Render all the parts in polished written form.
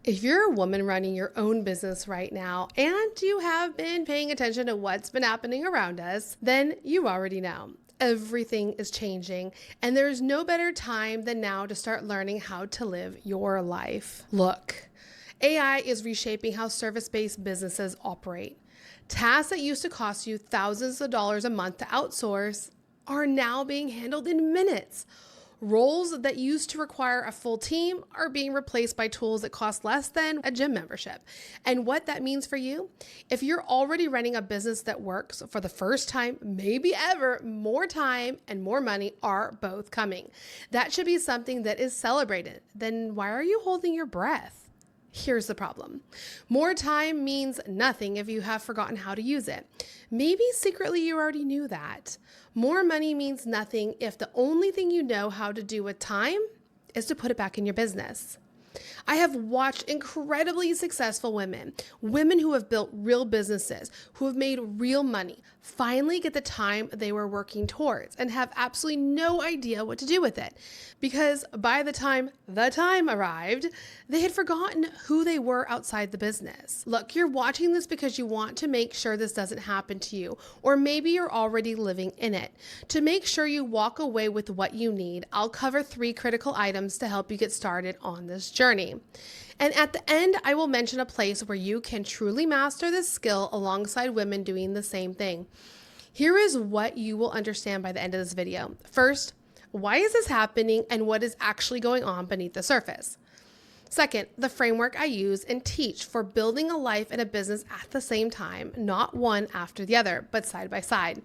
If you're a woman running your own business right now and you have been paying attention to what's been happening around us, then you already know. Everything is changing, and there's no better time than now to start learning how to live your life. Look, AI is reshaping how service-based businesses operate. Tasks that used to cost you thousands of dollars a month to outsource are now being handled in minutes. Roles that used to require a full team are being replaced by tools that cost less than a gym membership. And what that means for you, if you're already running a business that works for the first time, maybe ever, more time and more money are both coming. That should be something that is celebrated. Then why are you holding your breath? Here's the problem. More time means nothing if you have forgotten how to use it. Maybe secretly you already knew that. More money means nothing if the only thing you know how to do with time is to put it back in your business. I have watched incredibly successful women who have built real businesses, who have made real money, finally get the time they were working towards and have absolutely no idea what to do with it. Because by the time arrived, they had forgotten who they were outside the business. Look, you're watching this because you want to make sure this doesn't happen to you, or maybe you're already living in it. To make sure you walk away with what you need, I'll cover 3 critical items to help you get started on this journey. And at the end, I will mention a place where you can truly master this skill alongside women doing the same thing. Here is what you will understand by the end of this video. First, why is this happening and what is actually going on beneath the surface? Second, the framework I use and teach for building a life and a business at the same time, not one after the other, but side by side.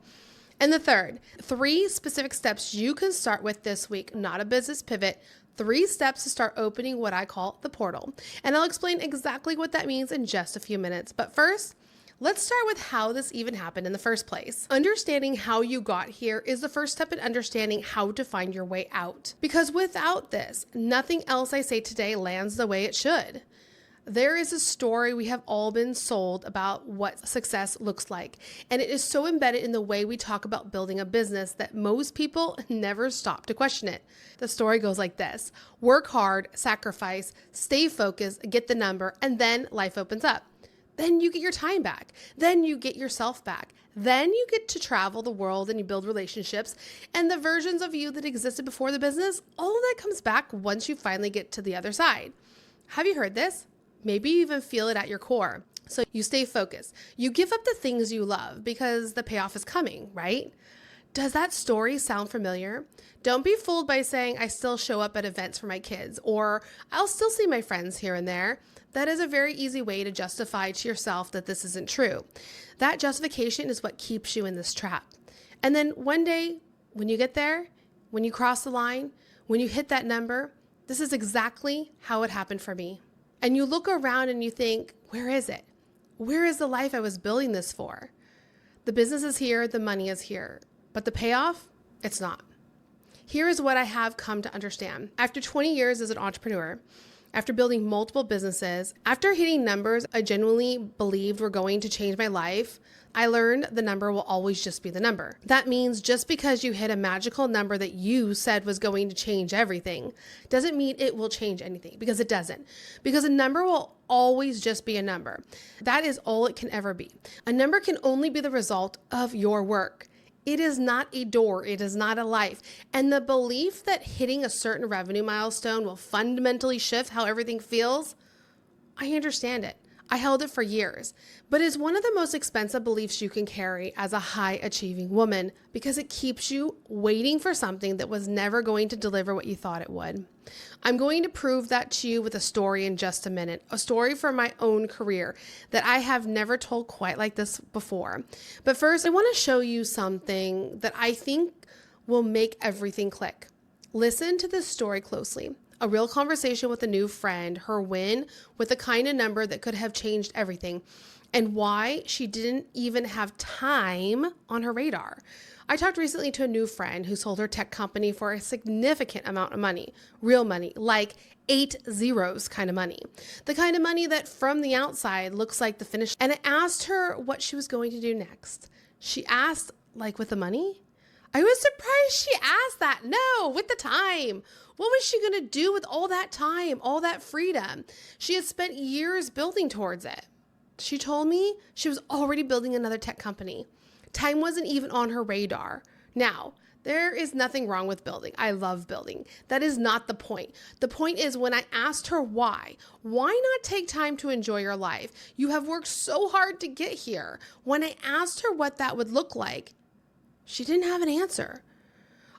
And the third, 3 specific steps you can start with this week, not a business pivot, 3 steps to start opening what I call the portal. And I'll explain exactly what that means in just a few minutes. But first, let's start with how this even happened in the first place. Understanding how you got here is the first step in understanding how to find your way out. Because without this, nothing else I say today lands the way it should. There is a story we have all been sold about what success looks like, and it is so embedded in the way we talk about building a business that most people never stop to question it. The story goes like this: work hard, sacrifice, stay focused, get the number, and then life opens up. Then you get your time back. Then you get yourself back. Then you get to travel the world and you build relationships, and the versions of you that existed before the business, all of that comes back once you finally get to the other side. Have you heard this? Maybe you even feel it at your core. So you stay focused. You give up the things you love because the payoff is coming, right? Does that story sound familiar? Don't be fooled by saying I still show up at events for my kids, or I'll still see my friends here and there. That is a very easy way to justify to yourself that this isn't true. That justification is what keeps you in this trap. And then one day, when you get there, when you cross the line, when you hit that number, this is exactly how it happened for me. And you look around and you think, where is it? Where is the life I was building this for? The business is here, the money is here, but the payoff, it's not. Here is what I have come to understand. After 20 years as an entrepreneur, after building multiple businesses, after hitting numbers I genuinely believed were going to change my life, I learned the number will always just be the number. That means just because you hit a magical number that you said was going to change everything doesn't mean it will change anything, because it doesn't. Because a number will always just be a number. That is all it can ever be. A number can only be the result of your work. It is not a door. It is not a life. And the belief that hitting a certain revenue milestone will fundamentally shift how everything feels, I understand it. I held it for years, but it's one of the most expensive beliefs you can carry as a high achieving woman, because it keeps you waiting for something that was never going to deliver what you thought it would. I'm going to prove that to you with a story in just a minute, a story from my own career that I have never told quite like this before. But first, I want to show you something that I think will make everything click. Listen to this story closely. A real conversation with a new friend, her win with the kind of number that could have changed everything, and why she didn't even have time on her radar. I talked recently to a new friend who sold her tech company for a significant amount of money, real money, like 8 zeros kind of money. The kind of money that from the outside looks like the finish. And I asked her what she was going to do next. She asked, like, with the money? I was surprised she asked that. No, with the time. What was she going to do with all that time, all that freedom? She had spent years building towards it. She told me she was already building another tech company. Time wasn't even on her radar. Now, there is nothing wrong with building. I love building. That is not the point. The point is when I asked her why not take time to enjoy your life? You have worked so hard to get here. When I asked her what that would look like, she didn't have an answer.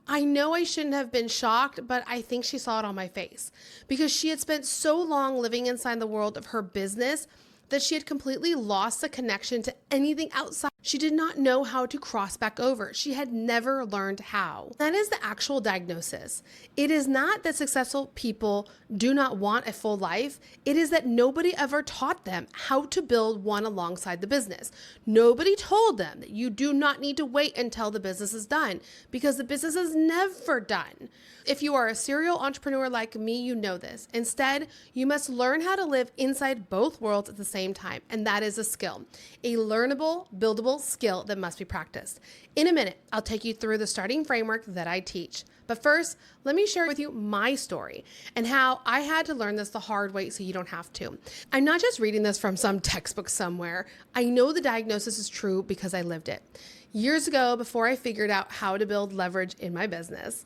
I know I shouldn't have been shocked, but I think she saw it on my face because she had spent so long living inside the world of her business that she had completely lost the connection to anything outside. She did not know how to cross back over. She had never learned how. That is the actual diagnosis. It is not that successful people do not want a full life. It is that nobody ever taught them how to build one alongside the business. Nobody told them that you do not need to wait until the business is done because the business is never done. If you are a serial entrepreneur like me, you know this. Instead, you must learn how to live inside both worlds at the same time, and that is a skill, a learnable, buildable skill that must be practiced. In a minute, I'll take you through the starting framework that I teach. But first, let me share with you my story and how I had to learn this the hard way so you don't have to. I'm not just reading this from some textbook somewhere. I know the diagnosis is true because I lived it. Years ago, before I figured out how to build leverage in my business,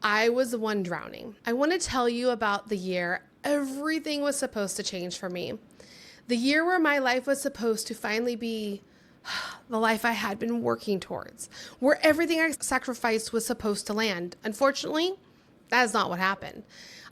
I was the one drowning. I want to tell you about the year everything was supposed to change for me. The year where my life was supposed to finally be the life I had been working towards, where everything I sacrificed was supposed to land. Unfortunately, that is not what happened.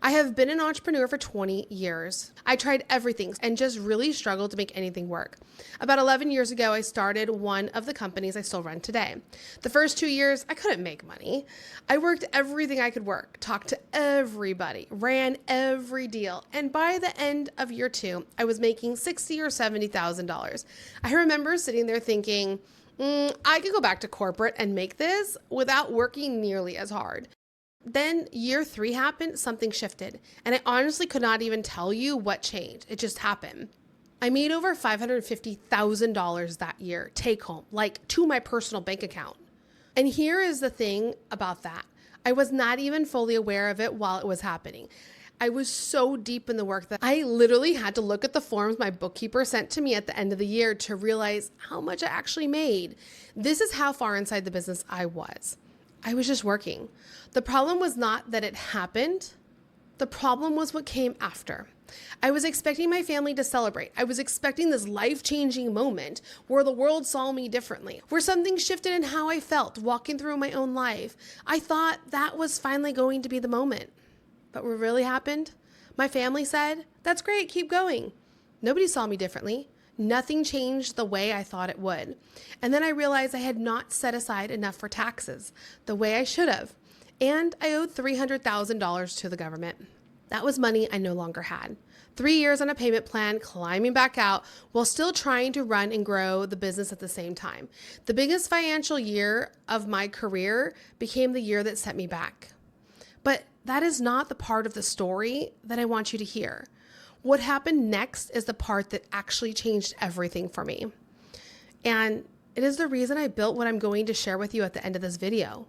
I have been an entrepreneur for 20 years. I tried everything and just really struggled to make anything work. About 11 years ago, I started one of the companies I still run today. The first 2 years, I couldn't make money. I worked everything I could work, talked to everybody, ran every deal. And by the end of year 2, I was making $60,000 or $70,000. I remember sitting there thinking, I could go back to corporate and make this without working nearly as hard. Then year 3 happened, something shifted, and I honestly could not even tell you what changed. It just happened. I made over $550,000 that year, take home, like to my personal bank account. And here is the thing about that. I was not even fully aware of it while it was happening. I was so deep in the work that I literally had to look at the forms my bookkeeper sent to me at the end of the year to realize how much I actually made. This is how far inside the business I was. I was just working. The problem was not that it happened. The problem was what came after. I was expecting my family to celebrate. I was expecting this life-changing moment where the world saw me differently, where something shifted in how I felt walking through my own life. I thought that was finally going to be the moment. But what really happened? My family said, "That's great, keep going." Nobody saw me differently. Nothing changed the way I thought it would. And then I realized I had not set aside enough for taxes the way I should have. And I owed $300,000 to the government. That was money I no longer had. 3 years on a payment plan, climbing back out while still trying to run and grow the business at the same time. The biggest financial year of my career became the year that set me back. But that is not the part of the story that I want you to hear. What happened next is the part that actually changed everything for me. And it is the reason I built what I'm going to share with you at the end of this video,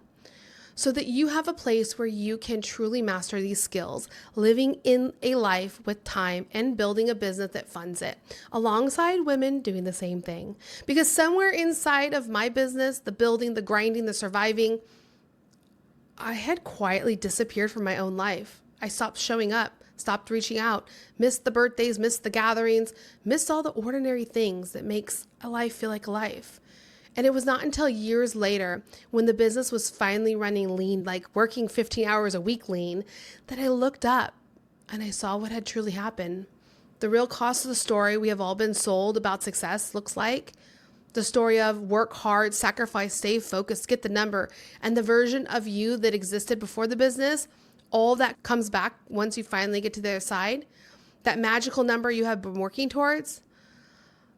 so that you have a place where you can truly master these skills, living in a life with time and building a business that funds it, alongside women doing the same thing. Because somewhere inside of my business, the building, the grinding, the surviving, I had quietly disappeared from my own life. I stopped showing up, stopped reaching out, missed the birthdays, missed the gatherings, missed all the ordinary things that makes a life feel like a life. And it was not until years later, when the business was finally running lean, like working 15 hours a week lean, that I looked up and I saw what had truly happened. The real cost of the story we have all been sold about success looks like the story of work hard, sacrifice, stay focused, get the number, and the version of you that existed before the business. All that comes back once you finally get to the other side. That magical number you have been working towards.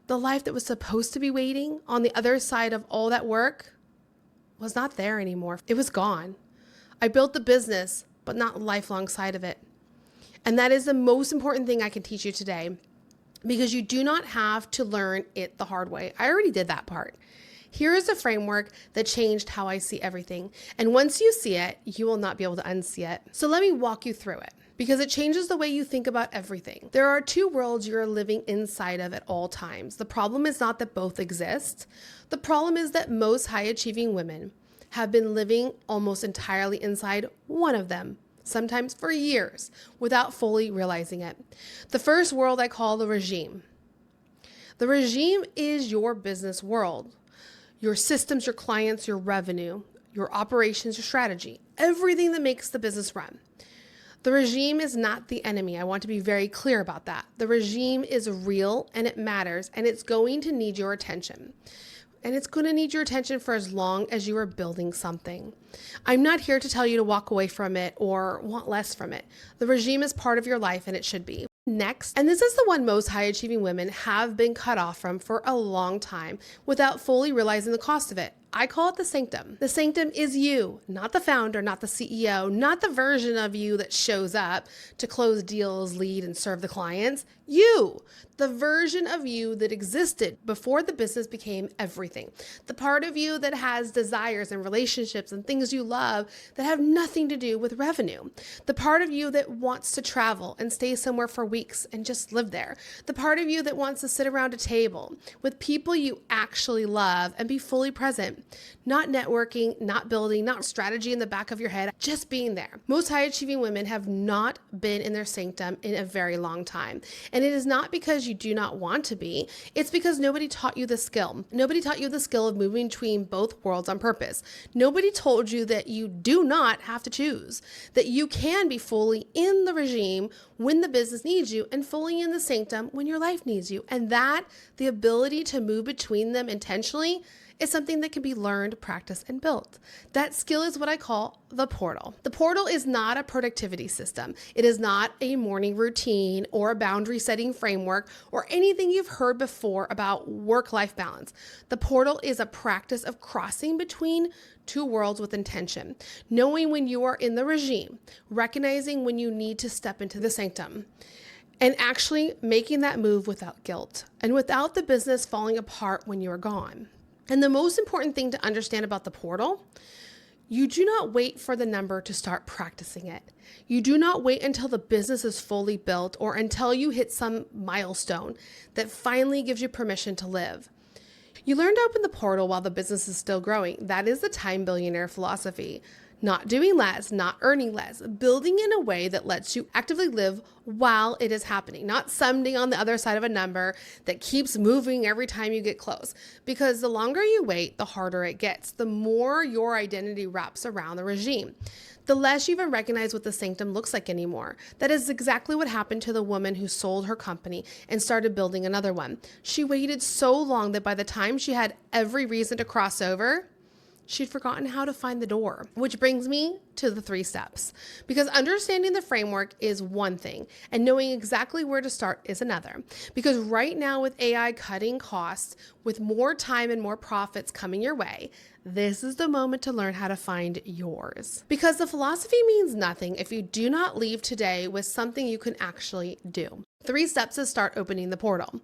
The life that was supposed to be waiting on the other side of all that work was not there anymore. It was gone. I built the business, but not the life alongside of it. And that is the most important thing I can teach you today, because you do not have to learn it the hard way. I already did that part. Here is a framework that changed how I see everything. And once you see it, you will not be able to unsee it. So let me walk you through it, because it changes the way you think about everything. There are two worlds you're living inside of at all times. The problem is not that both exist. The problem is that most high-achieving women have been living almost entirely inside one of them, sometimes for years, without fully realizing it. The first world I call the regime. The regime is your business world, your systems, your clients, your revenue, your operations, your strategy, everything that makes the business run. The regime is not the enemy. I want to be very clear about that. The regime is real and it matters, and it's going to need your attention. And it's going to need your attention for as long as you are building something. I'm not here to tell you to walk away from it or want less from it. The regime is part of your life, and it should be. Next, and this is the one most high-achieving women have been cut off from for a long time without fully realizing the cost of it. I call it the sanctum. The sanctum is you, not the founder, not the CEO, not the version of you that shows up to close deals, lead, and serve the clients. You, the version of you that existed before the business became everything. The part of you that has desires and relationships and things you love that have nothing to do with revenue. The part of you that wants to travel and stay somewhere for weeks and just live there. The part of you that wants to sit around a table with people you actually love and be fully present. Not networking, not building, not strategy in the back of your head, just being there. Most high-achieving women have not been in their sanctum in a very long time. And it is not because you do not want to be, it's because nobody taught you the skill. Nobody taught you the skill of moving between both worlds on purpose. Nobody told you that you do not have to choose, that you can be fully in the regime when the business needs you and fully in the sanctum when your life needs you. And that, the ability to move between them intentionally, is something that can be learned, practiced, and built. That skill is what I call the portal. The portal is not a productivity system. It is not a morning routine or a boundary setting framework or anything you've heard before about work-life balance. The portal is a practice of crossing between two worlds with intention, knowing when you are in the regime, recognizing when you need to step into the sanctum, and actually making that move without guilt and without the business falling apart when you are gone. And the most important thing to understand about the portal, you do not wait for the number to start practicing it. You do not wait until the business is fully built or until you hit some milestone that finally gives you permission to live. You learn to open the portal while the business is still growing. That is the Time Billionaire philosophy. Not doing less, not earning less, building in a way that lets you actively live while it is happening, not someday on the other side of a number that keeps moving every time you get close. Because the longer you wait, the harder it gets, the more your identity wraps around the regime. The less you even recognize what the sanctum looks like anymore. That is exactly what happened to the woman who sold her company and started building another one. She waited so long that by the time she had every reason to cross over, she'd forgotten how to find the door, which brings me to the 3 steps. Because understanding the framework is one thing, and knowing exactly where to start is another. Because right now, with AI cutting costs, with more time and more profits coming your way, this is the moment to learn how to find yours. Because the philosophy means nothing if you do not leave today with something you can actually do. 3 steps to start opening the portal.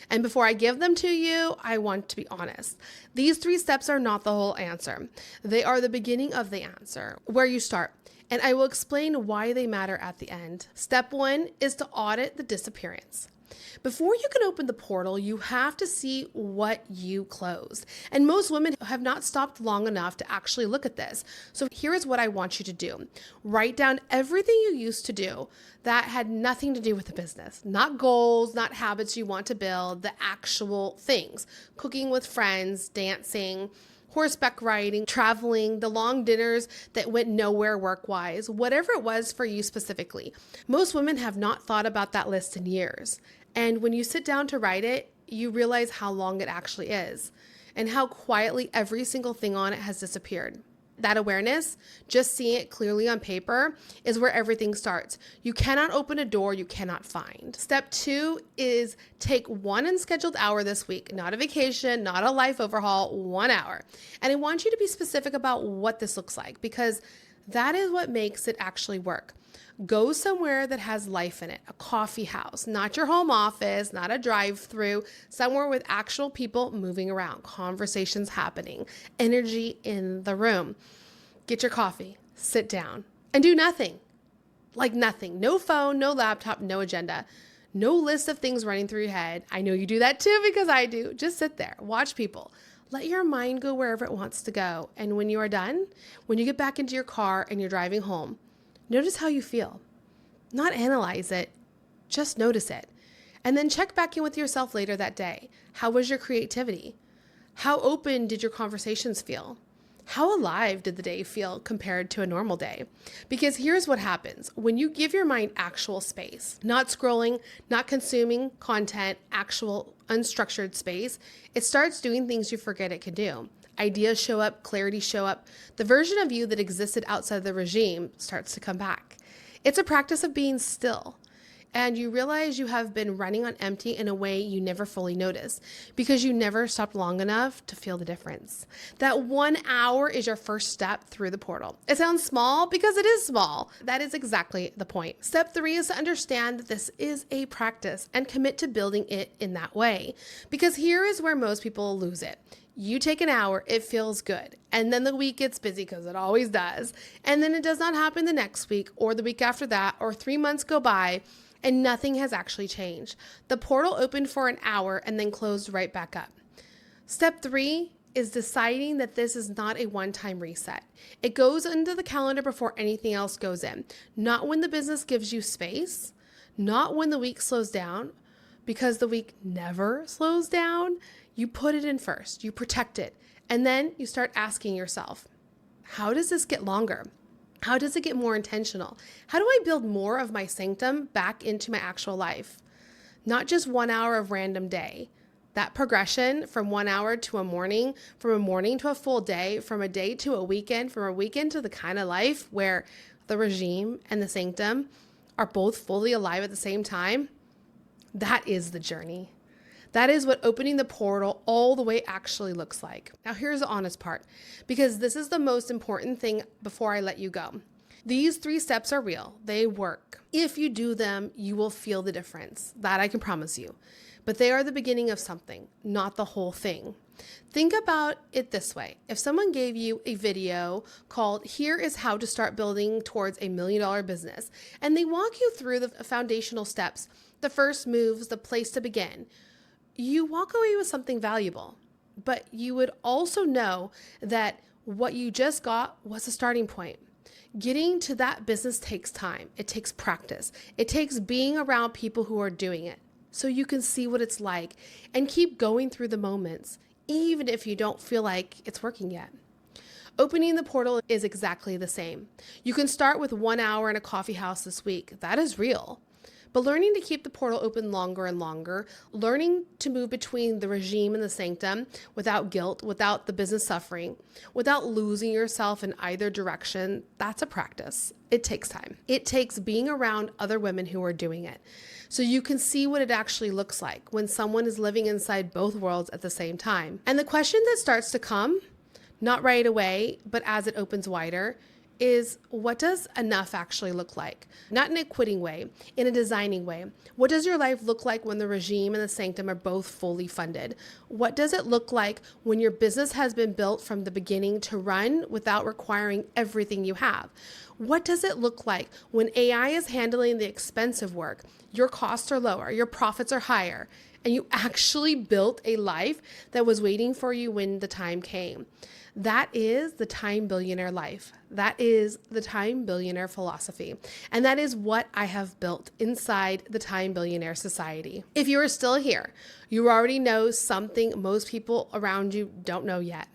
And before I give them to you, I want to be honest. These 3 steps are not the whole answer. They are the beginning of the answer, where you start. And I will explain why they matter at the end. Step 1 is to audit the disappearance. Before you can open the portal, you have to see what you closed. And most women have not stopped long enough to actually look at this. So here is what I want you to do. Write down everything you used to do that had nothing to do with the business. Not goals, not habits you want to build, the actual things. Cooking with friends, dancing, horseback riding, traveling, the long dinners that went nowhere work-wise, whatever it was for you specifically. Most women have not thought about that list in years. And when you sit down to write it, you realize how long it actually is and how quietly every single thing on it has disappeared. That awareness, just seeing it clearly on paper, is where everything starts. You cannot open a door you cannot find. Step 2 is take 1 unscheduled hour this week, not a vacation, not a life overhaul, 1 hour. And I want you to be specific about what this looks like, because that is what makes it actually work. Go somewhere that has life in it, a coffee house, not your home office, not a drive-through, somewhere with actual people moving around, conversations happening, energy in the room. Get your coffee, sit down, and do nothing. Like nothing. No phone, no laptop, no agenda, no list of things running through your head. I know you do that too because I do. Just sit there, watch people. Let your mind go wherever it wants to go. And when you are done, when you get back into your car and you're driving home, notice how you feel. Not analyze it, just notice it. And then check back in with yourself later that day. How was your creativity? How open did your conversations feel? How alive did the day feel compared to a normal day? Because here's what happens. When you give your mind actual space, not scrolling, not consuming content, actual unstructured space, it starts doing things you forget it can do. Ideas show up, clarity show up. The version of you that existed outside the regime starts to come back. It's a practice of being still. And you realize you have been running on empty in a way you never fully noticed because you never stopped long enough to feel the difference. That 1 hour is your first step through the portal. It sounds small because it is small. That is exactly the point. Step 3 is to understand that this is a practice and commit to building it in that way. Because here is where most people lose it. You take an hour, it feels good. And then the week gets busy because it always does. And then it does not happen the next week or the week after that, or 3 months go by and nothing has actually changed. The portal opened for an hour and then closed right back up. Step 3 is deciding that this is not a one-time reset. It goes into the calendar before anything else goes in. Not when the business gives you space, not when the week slows down, because the week never slows down. You put it in first, you protect it, and then you start asking yourself, how does this get longer? How does it get more intentional? How do I build more of my sanctum back into my actual life? Not just 1 hour of random day. That progression from 1 hour to a morning, from a morning to a full day, from a day to a weekend, from a weekend to the kind of life where the regime and the sanctum are both fully alive at the same time, that is the journey. That is what opening the portal all the way actually looks like. Now here's the honest part, because this is the most important thing before I let you go. These 3 steps are real. They work. If you do them, you will feel the difference. That I can promise you. But they are the beginning of something, not the whole thing. Think about it this way. If someone gave you a video called "Here is how to start building towards $1 million business," and they walk you through the foundational steps, the first moves, the place to begin, you walk away with something valuable. But you would also know that what you just got was a starting point. Getting to that business takes time. It takes practice. It takes being around people who are doing it so you can see what it's like and keep going through the moments, even if you don't feel like it's working yet. Opening the portal is exactly the same. You can start with 1 hour in a coffee house this week. That is real. But learning to keep the portal open longer and longer, learning to move between the regime and the sanctum without guilt, without the business suffering, without losing yourself in either direction, that's a practice. It takes time. It takes being around other women who are doing it, so you can see what it actually looks like when someone is living inside both worlds at the same time. And the question that starts to come, not right away, but as it opens wider, is what does enough actually look like? Not in a quitting way, in a designing way. What does your life look like when the regime and the sanctum are both fully funded? What does it look like when your business has been built from the beginning to run without requiring everything you have? What does it look like when AI is handling the expensive work? Your costs are lower, your profits are higher, and you actually built a life that was waiting for you when the time came. That is the Time Billionaire life. That is the Time Billionaire philosophy. And that is what I have built inside the Time Billionaire Society. If you are still here, you already know something most people around you don't know yet.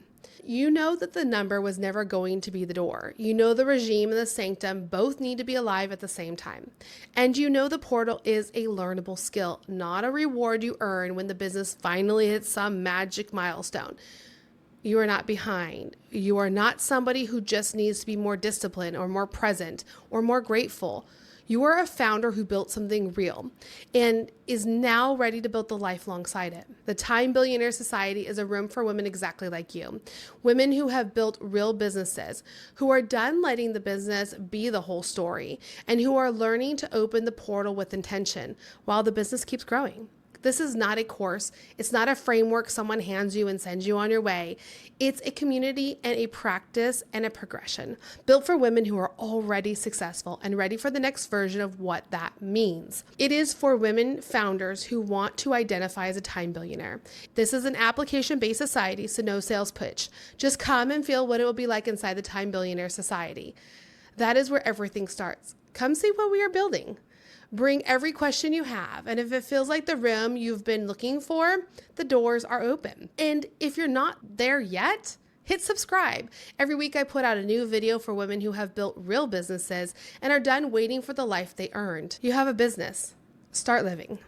You know that the number was never going to be the door. You know the regime and the sanctum both need to be alive at the same time. And you know the portal is a learnable skill, not a reward you earn when the business finally hits some magic milestone. You are not behind. You are not somebody who just needs to be more disciplined or more present or more grateful. You are a founder who built something real and is now ready to build the life alongside it. The Time Billionaire Society is a room for women exactly like you. Women who have built real businesses, who are done letting the business be the whole story, and who are learning to open the portal with intention while the business keeps growing. This is not a course. It's not a framework someone hands you and sends you on your way. It's a community and a practice and a progression built for women who are already successful and ready for the next version of what that means. It is for women founders who want to identify as a time billionaire. This is an application-based society, so no sales pitch. Just come and feel what it will be like inside the Time Billionaire Society. That is where everything starts. Come see what we are building. Bring every question you have, and if it feels like the room you've been looking for, the doors are open. And if you're not there yet, hit subscribe. Every week I put out a new video for women who have built real businesses and are done waiting for the life they earned. You have a business. Start living.